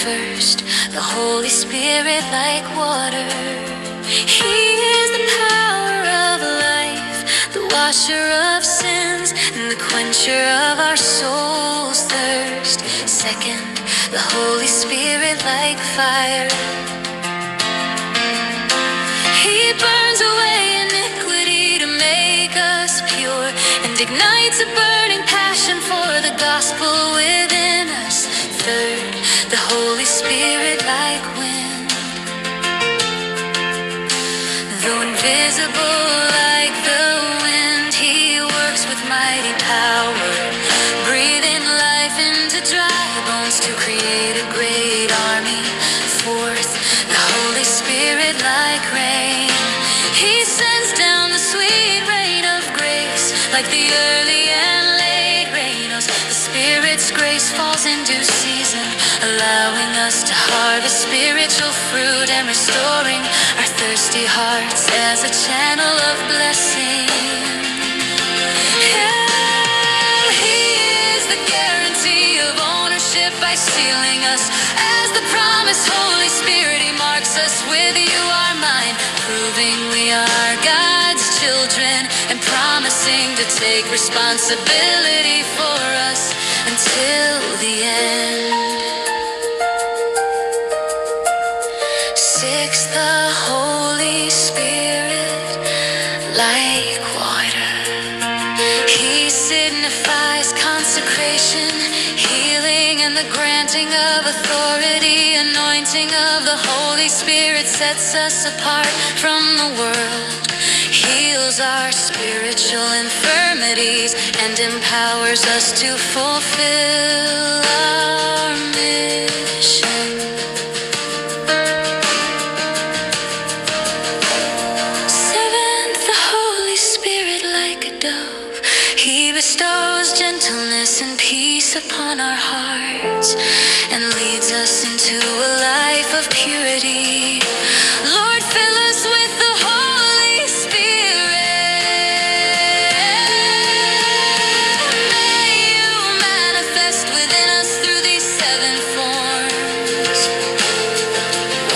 First, the Holy Spirit like water. He is the power of life, the washer of sins, and the quencher of our soul's thirst. Second, the Holy Spirit like fire. He burns away iniquity to make us pure, and ignites a burning passion for the gospel within us. Third, the Holy Spirit like wind. Though invisible like the wind, He works with mighty power, breathing life into dry bones to create a great army. Fourth, the Holy Spirit like rain. He sends down the sweet rain of grace, like the early and late rains. The Spirit's grace falls in due season, allowing us to harvest spiritual fruit and restoring our thirsty hearts as a channel of blessing. Yeah, He is the guarantee of ownership by sealing us as the promised Holy Spirit. He marks us with "You are mine," proving we are God's children and promising to take responsibility for us until the end. Sixth, the Holy Spirit like water. He signifies consecration, healing, and the granting of authority. Anointing of the Holy Spirit sets us apart from the world, heals our spiritual infirmities, and empowers us to fulfill our mission. Seventh, the Holy Spirit like a dove. He bestows gentleness and peace upon our hearts and leads us into a life of purity. Lord, fill us with the Holy Spirit. May You manifest within us through these seven forms: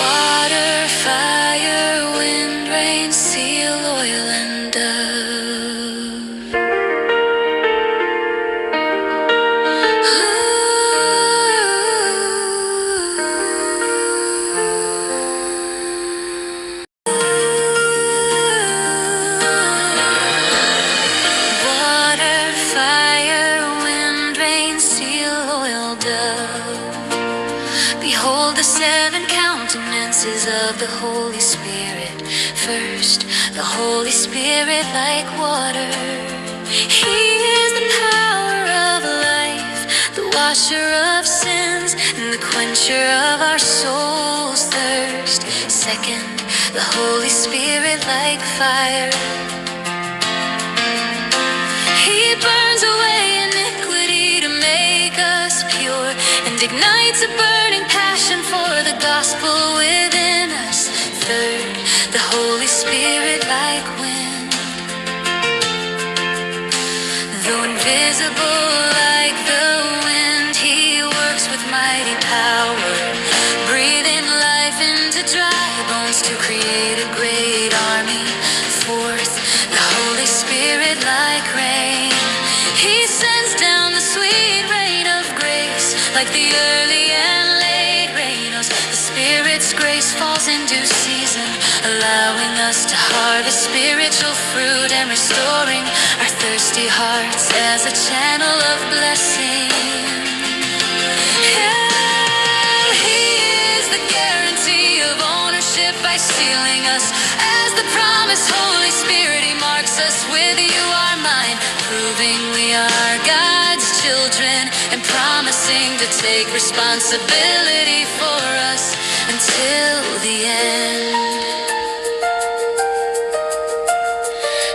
water, fire, wind, rain, seal, oil, and dove. Water, fire, wind, rain, seal, oil, dove. Behold the seven countenances of the Holy Spirit. First, the Holy Spirit like water. He is the power of life, the washer of sins, and the quencher of our soul's thirst. Second, the Holy Spirit like fire. He burns away iniquity to make us pure, and ignites a burning passion for the gospel within us. Third, the Holy Spirit like wind. Though invisible like the wind, He works with mighty power, breathing life into dry bones to create a great army. Fourth, the Holy Spirit like rain. He sends down the sweet rain of grace, like the early and late rains. The Spirit's grace falls in due season, allowing us to harvest spiritual fruit and restoring our thirsty hearts as a channel of blessing. Yeah, He is the guarantee of ownership by sealing us as the promised Holy Spirit. He marks us with "You are mine," proving we are God's children and promising to take responsibility for us until the end.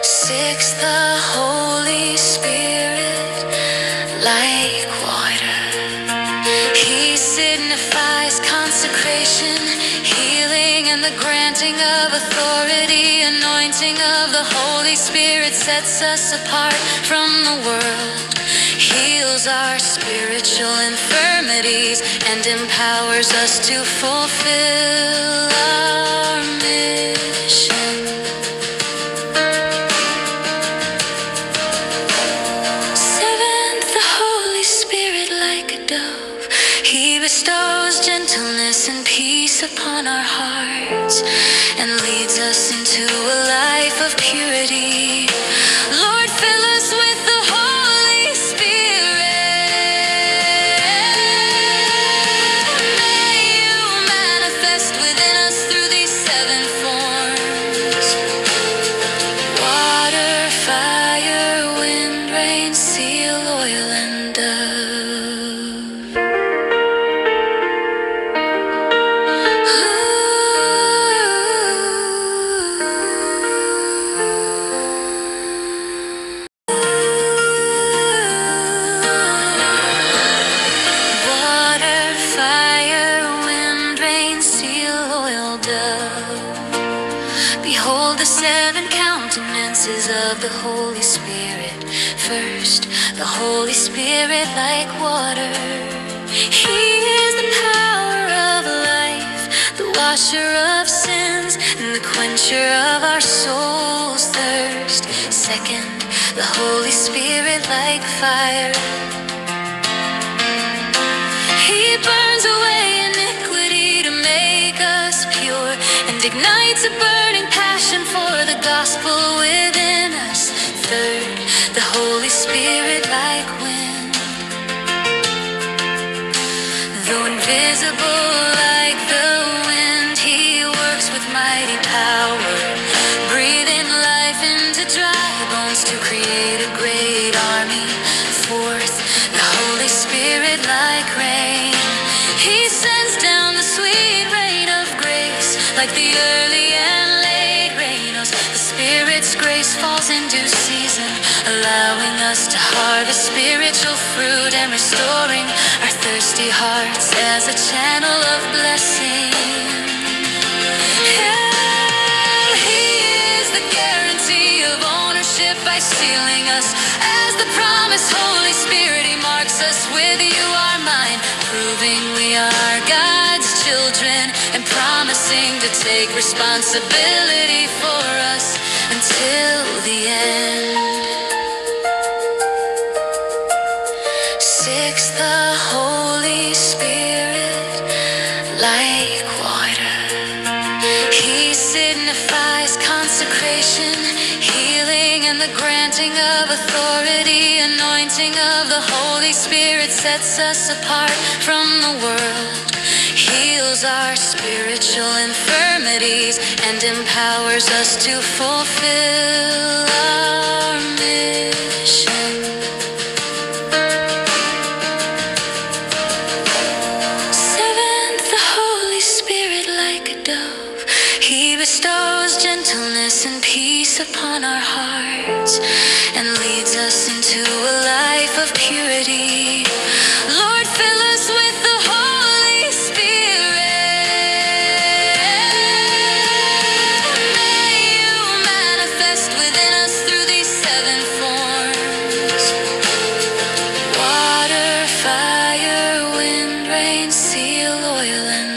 Sixth, the Holy Spirit like water. He signifies consecration, healing, and the granting of authority. Anointing of the Holy Spirit sets us apart from the world, heals our spiritual infirmities, and empowers us to fulfill our mission. Seventh, the Holy Spirit like a dove, He bestows gentleness and peace upon our hearts, and leads us into a life of purity. Lord, fill us with the Holy Spirit. May you manifest within us through these seven forms: water, fire, wind, rain, seal, oil, and dove. Water, fire, wind, rain, seal, oil, dove. Behold the seven countenances of the Holy Spirit. First, the Holy Spirit like water. He is the power of life, the washer of sins, and the quencher of our soul's thirst. Second, the Holy Spirit like fire. He burns away iniquity to make us pure, and ignites a burning passion for the gospel within us. Third, the Holy Spirit like wind. Though invisible like the wind, He works with mighty power, breathing life into dry bones to create a great army. Fourth, the Holy Spirit like rain. He sends down the sweet rain of grace, like the early and late rains. The Spirit's grace falls in due season, allowing us to harvest spiritual fruit, and restoring our thirsty hearts as a channel of blessing. Yeah, He is the guarantee of ownership by sealing us as the promised Holy Spirit. He marks us with "You are mine," proving we are God's children, and promising to take responsibility for us until the end. Sixth, the Holy Spirit like water. He signifies consecration, healing, and the granting of authority. Anointing of the Holy Spirit sets us apart from the world, heals our spiritual infirmities, and empowers us to fulfill our mission. Seventh, the Holy Spirit like a dove. He bestows gentleness and peace upon our hearts, and leads us into a life of purity. Lord, fill us with the Holy Spirit. May you manifest within us through these seven forms: water, fire, wind, rain, seal, oil, and